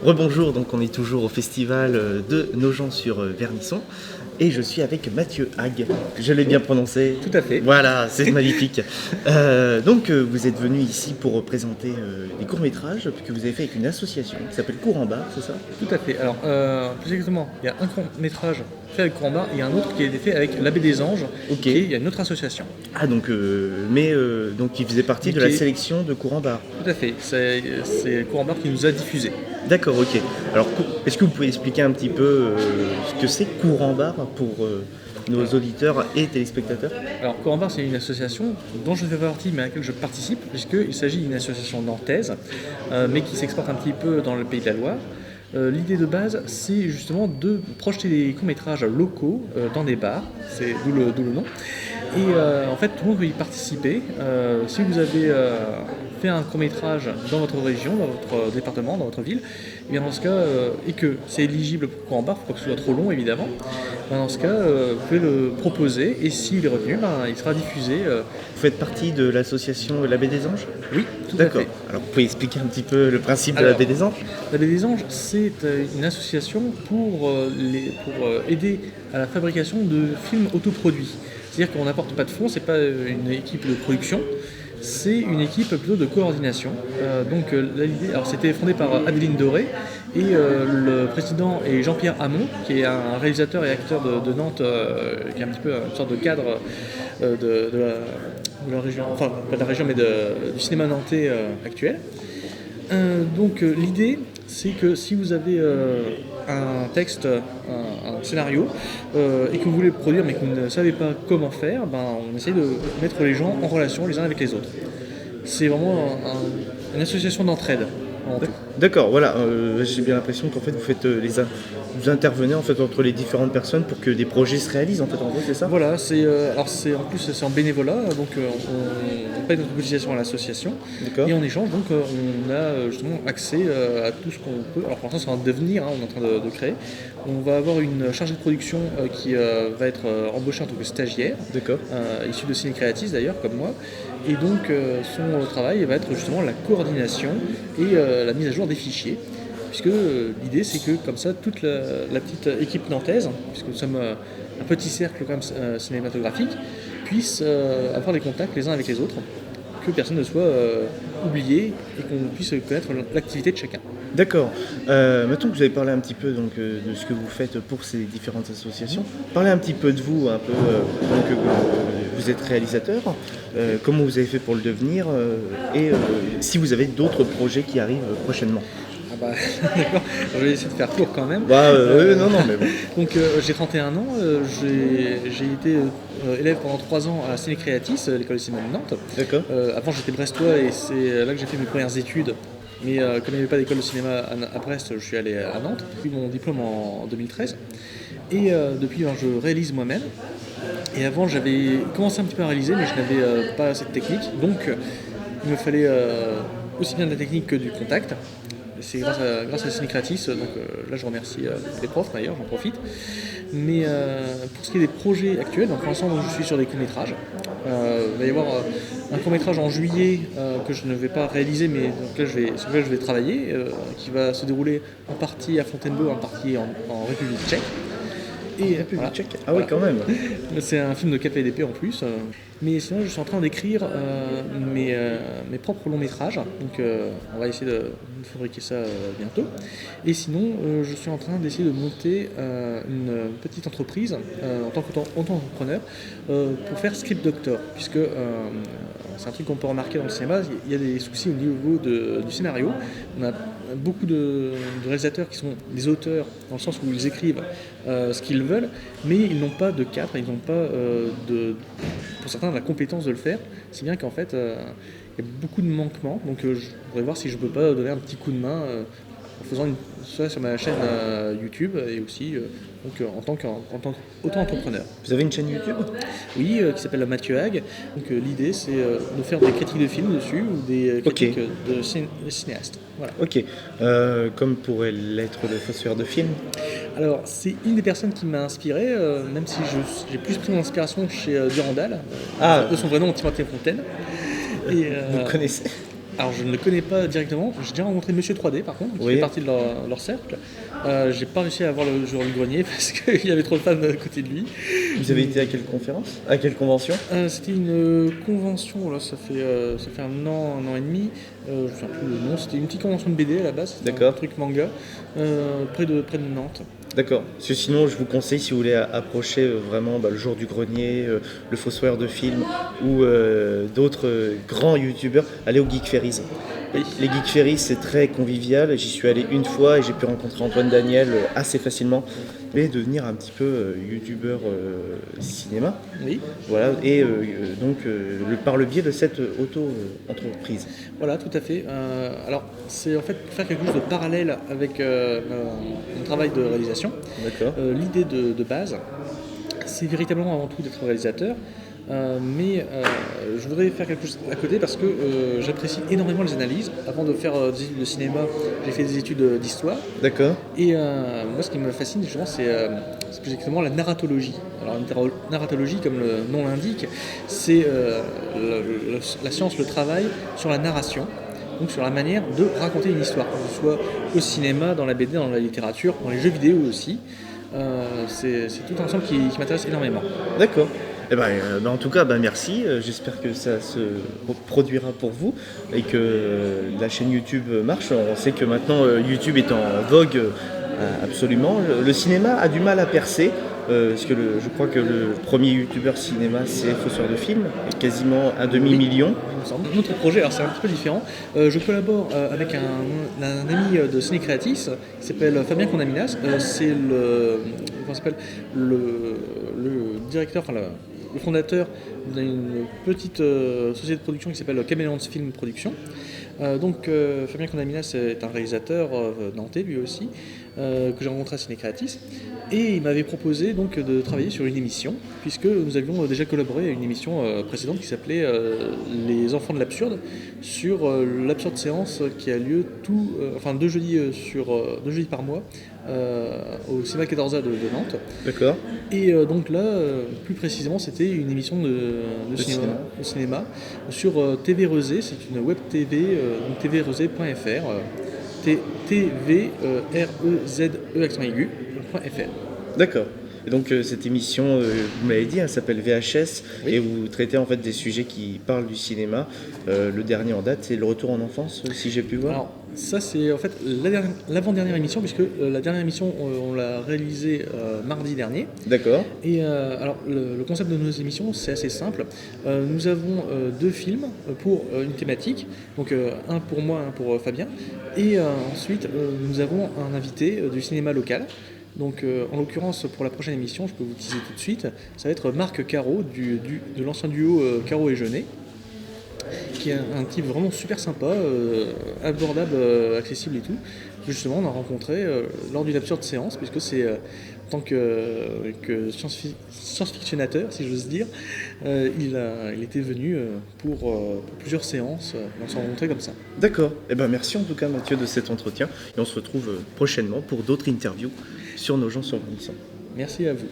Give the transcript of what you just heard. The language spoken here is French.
Rebonjour, donc on est toujours au festival de Nogent-sur-Vernisson et je suis avec Mathieu Hague. Je l'ai bien prononcé. Tout à fait. Voilà, c'est magnifique. Vous êtes venu ici pour présenter des courts-métrages que vous avez fait avec une association qui s'appelle Courant Bar, c'est ça? Tout à fait. Alors, plus exactement, il y a un court-métrage fait avec Courant Bar et il y a un autre qui a été fait avec l'Abbé des Anges. Ok. Et il y a une autre association. Ah, donc il faisait partie de la sélection de Courant Bar. Tout à fait. C'est Courant Bar qui nous a diffusé. D'accord, ok. Alors, est-ce que vous pouvez expliquer un petit peu ce que c'est Courant Bar pour nos auditeurs et téléspectateurs? Alors, Courant Bar, c'est une association dont je fais partie, mais à laquelle je participe, puisqu'il s'agit d'une association nantaise, mais qui s'exporte un petit peu dans le Pays de la Loire. L'idée de base, c'est justement de projeter des courts-métrages locaux dans des bars, c'est d'où le nom. Et en fait, tout le monde peut y participer. Si vous avez fait un court-métrage dans votre région, dans votre département, dans votre ville, et bien dans ce cas, et que c'est éligible pour Courant Bar, il faut pas que ce soit trop long évidemment, dans ce cas, vous pouvez le proposer et s'il est retenu, il sera diffusé. Vous faites partie de l'association l'Abbé des Anges? Oui, tout à D'accord. fait. Alors vous pouvez expliquer un petit peu le principe de l'Abbé des Anges? L'Abbé des Anges, c'est une association pour aider à la fabrication de films autoproduits. C'est-à-dire qu'on n'apporte pas de fonds, c'est pas une équipe de production, c'est une équipe plutôt de coordination. L'idée, alors c'était fondé par Adeline Doré et le président est Jean-Pierre Hamon, qui est un réalisateur et acteur de Nantes, qui est un petit peu une sorte de cadre de la région, enfin pas de la région mais du cinéma nantais actuel. L'idée, c'est que si vous avez un texte, un scénario, et que vous voulez le produire mais que vous ne savez pas comment faire, on essaye de mettre les gens en relation les uns avec les autres. C'est vraiment une association d'entraide. D'accord, voilà. J'ai bien l'impression qu'en fait vous faites vous intervenez en fait entre les différentes personnes pour que des projets se réalisent en fait, en gros, c'est ça? Voilà, en plus c'est en bénévolat, donc on paye notre cotisation à l'association. D'accord. Et en échange donc on a justement accès à tout ce qu'on peut. Alors pour l'instant c'est en devenir, on est en train de créer. On va avoir une chargée de production qui va être embauchée en tant que stagiaire, issue de Ciné Créatis d'ailleurs comme moi. Et donc son travail va être justement la coordination et la mise à jour des fichiers. Puisque l'idée c'est que comme ça toute la petite équipe nantaise, puisque nous sommes un petit cercle quand même cinématographique, puisse avoir des contacts les uns avec les autres, que personne ne soit oublié et qu'on puisse connaître l'activité de chacun. D'accord. Maintenant que vous avez parlé un petit peu de ce que vous faites pour ces différentes associations, parlez un petit peu de vous, un peu. Vous êtes réalisateur, comment vous avez fait pour le devenir et si vous avez d'autres projets qui arrivent prochainement. D'accord, je vais essayer de faire court quand même. Non, mais bon. Donc j'ai 31 ans, j'ai été élève pendant 3 ans à Ciné Créatis, l'école de cinéma de Nantes. D'accord. Avant j'étais brestois et c'est là que j'ai fait mes premières études. Mais comme il n'y avait pas d'école de cinéma à Brest, je suis allé à Nantes. J'ai eu mon diplôme en 2013. Et depuis, je réalise moi-même. Et avant, j'avais commencé un petit peu à réaliser, mais je n'avais pas cette technique. Donc, il me fallait aussi bien de la technique que du contact. Et c'est grâce à Ciné Créatis, donc là je remercie les profs d'ailleurs, j'en profite. Mais pour ce qui est des projets actuels, donc pour l'instant je suis sur des courts-métrages. Il va y avoir un court-métrage en juillet que je ne vais pas réaliser, mais sur lequel je vais travailler, qui va se dérouler en partie à Fontainebleau, en partie en République tchèque. Et République tchèque. Ah oui, quand même. C'est un film de KPDP en plus. Mais sinon, je suis en train d'écrire mes propres longs métrages. Donc, on va essayer de fabriquer ça bientôt. Et sinon, je suis en train d'essayer de monter une petite entreprise en tant qu'entrepreneur pour faire script doctor. Puisque c'est un truc qu'on peut remarquer dans le cinéma, il y a des soucis au niveau du scénario. On a beaucoup de réalisateurs qui sont des auteurs, dans le sens où ils écrivent ce qu'ils veulent, mais ils n'ont pas de cadre, ils n'ont pas pour certains la compétence de le faire, si bien qu'en fait il y a beaucoup de manquements. Donc je voudrais voir si je peux pas donner un petit coup de main en faisant soit sur ma chaîne YouTube et aussi en tant qu'auto-entrepreneur. Vous avez une chaîne YouTube? Oui, qui s'appelle Mathieu Hague. Donc l'idée c'est de faire des critiques de films dessus ou des critiques de cinéastes. Voilà. Ok. Comme pourrait l'être le Fossoyeur de film? Alors c'est une des personnes qui m'a inspiré, même si j'ai plus pris mon inspiration chez Durandal. Eux sont vraiment Timothée Fontaine. Vous le connaissez? Alors je ne le connais pas directement, j'ai déjà rencontré Monsieur 3D par contre, qui Oui. fait partie de leur cercle. J'ai pas réussi à avoir le jour du grenier parce qu'il y avait trop de fans à côté de lui. Vous avez été à quelle conférence? À quelle convention? C'était une convention, là, ça fait un an et demi, je ne sais plus le nom, c'était une petite convention de BD à la base, c'était un D'accord. truc manga, près de Nantes. D'accord. Parce que sinon, je vous conseille, si vous voulez approcher vraiment le jour du grenier, le Fossoyeur de film ou d'autres grands youtubeurs, allez au Geek Ferries. Oui. Les Geek Ferries, c'est très convivial. J'y suis allé une fois et j'ai pu rencontrer Antoine Daniel assez facilement. Mais devenir un petit peu youtubeur cinéma. Oui, Voilà. Et par le biais de cette auto-entreprise. voilà, tout à fait. Alors, c'est en fait pour faire quelque chose de parallèle avec mon travail de réalisation. D'accord. L'idée de base, c'est véritablement avant tout d'être réalisateur, mais je voudrais faire quelque chose à côté parce que j'apprécie énormément les analyses. Avant de faire des études de cinéma, j'ai fait des études d'histoire. D'accord. Et moi, ce qui me fascine, justement, c'est plus exactement la narratologie. Alors, une narratologie, comme le nom l'indique, c'est la science, le travail sur la narration, donc sur la manière de raconter une histoire, que ce soit au cinéma, dans la BD, dans la littérature, dans les jeux vidéo aussi. C'est tout un ensemble qui m'intéresse énormément. D'accord. En tout cas, merci. J'espère que ça se produira pour vous et que la chaîne YouTube marche. On sait que maintenant YouTube est en vogue absolument. Le cinéma a du mal à percer. Parce que je crois que le premier youtubeur cinéma c'est Fossoyeur de film, quasiment un demi-million. Il me semble. Notre projet, alors c'est un petit peu différent. Je collabore avec un ami de Ciné Creatis qui s'appelle Fabien Condaminas. C'est le directeur, le fondateur d'une petite société de production qui s'appelle Caméléons Film Production. Fabien Condaminas est un réalisateur nantais lui aussi, que j'ai rencontré à Ciné Creatis. Et il m'avait proposé donc de travailler sur une émission, puisque nous avions déjà collaboré à une émission précédente qui s'appelait Les Enfants de l'Absurde, sur l'absurde séance qui a lieu deux jeudis par mois au cinéma 14A de Nantes. D'accord. Et donc là, plus précisément, c'était une émission de cinéma sur TV Rezé, c'est une web TV, donc tvrezé.fr, tvreze.fr. D'accord. Et donc cette émission, vous m'avez dit, elle s'appelle VHS, Oui. et vous traitez en fait des sujets qui parlent du cinéma. Le dernier en date, c'est le retour en enfance, si j'ai pu voir. Alors ça c'est en fait l'avant-dernière émission, puisque la dernière émission on l'a réalisée mardi dernier. D'accord. Et alors le concept de nos émissions c'est assez simple. Nous avons deux films pour une thématique, donc un pour moi, un pour Fabien. Et ensuite nous avons un invité du cinéma local. Donc en l'occurrence pour la prochaine émission, je peux vous teaser tout de suite, ça va être Marc Caro de l'ancien duo Caro et Jeunet, qui est un type vraiment super sympa, abordable, accessible et tout. Justement, on a rencontré lors d'une absurde séance, puisque c'est en tant que science-fictionnateur, si j'ose dire, il était venu pour plusieurs séances, on s'est rencontrés comme ça. D'accord. Merci en tout cas Mathieu de cet entretien, et on se retrouve prochainement pour d'autres interviews sur Nos gens sont grandissants. Merci à vous.